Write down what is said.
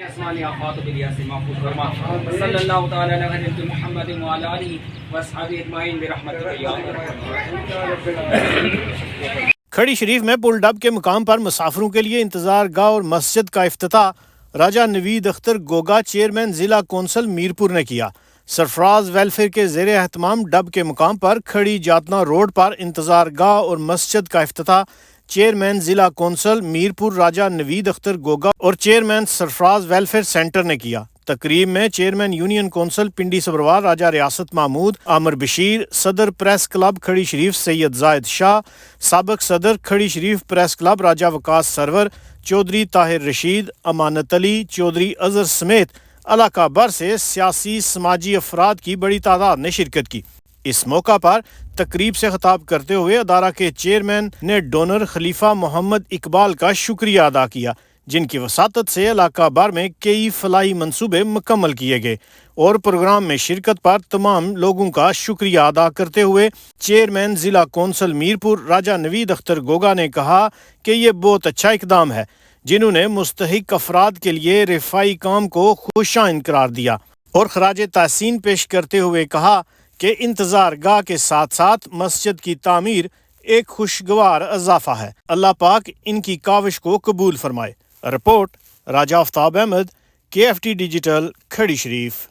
آسمانی آفات و بلیات سے محفوظ فرما صلی اللہ تعالی علی حضرت محمد وعلی آلہ واصحابہ اجمعین برحمتک یا ارحم۔ کھڑی شریف میں پل ڈب کے مقام پر مسافروں کے لیے انتظار گاہ اور مسجد کا افتتاح راجہ نوید اختر گوگا چیئرمین ضلع کونسل میرپور نے کیا۔ سرفراز ویلفیئر کے زیر اہتمام ڈب کے مقام پر کھڑی جاتنا روڈ پر انتظار گاہ اور مسجد کا افتتاح چیئرمین ضلع کونسل میرپور راجہ نوید اختر گوگا اور چیئرمین سرفراز ویلفیئر سینٹر نے کیا۔ تقریب میں چیئرمین یونین کونسل پنڈی سبروار راجہ ریاست محمود عامر بشیر، صدر پریس کلب کھڑی شریف سید زائد شاہ، سابق صدر کھڑی شریف پریس کلب راجہ وقاص سرور، چودھری طاہر رشید، امانت علی، چودھری اظہر سمیت علاقہ بھر سے سیاسی سماجی افراد کی بڑی تعداد نے شرکت کی۔ اس موقع پر تقریب سے خطاب کرتے ہوئے ادارہ کے چیئرمین نے ڈونر خلیفہ محمد اقبال کا شکریہ ادا کیا، جن کی وساطت سے علاقہ بھر میں کئی فلاحی منصوبے مکمل کیے گئے، اور پروگرام میں شرکت پر تمام لوگوں کا شکریہ ادا کرتے ہوئے چیئرمین ضلع کونسل میرپور راجہ نوید اختر گوگا نے کہا کہ یہ بہت اچھا اقدام ہے، جنہوں نے مستحق افراد کے لیے رفائی کام کو خوشائن قرار دیا، اور خراج تحسین پیش کرتے ہوئے کہا کہ انتظار گاہ کے ساتھ ساتھ مسجد کی تعمیر ایک خوشگوار اضافہ ہے۔ اللہ پاک ان کی کاوش کو قبول فرمائے۔ رپورٹ راجہ آفتاب احمد، KFT ڈیجیٹل، کھڑی شریف۔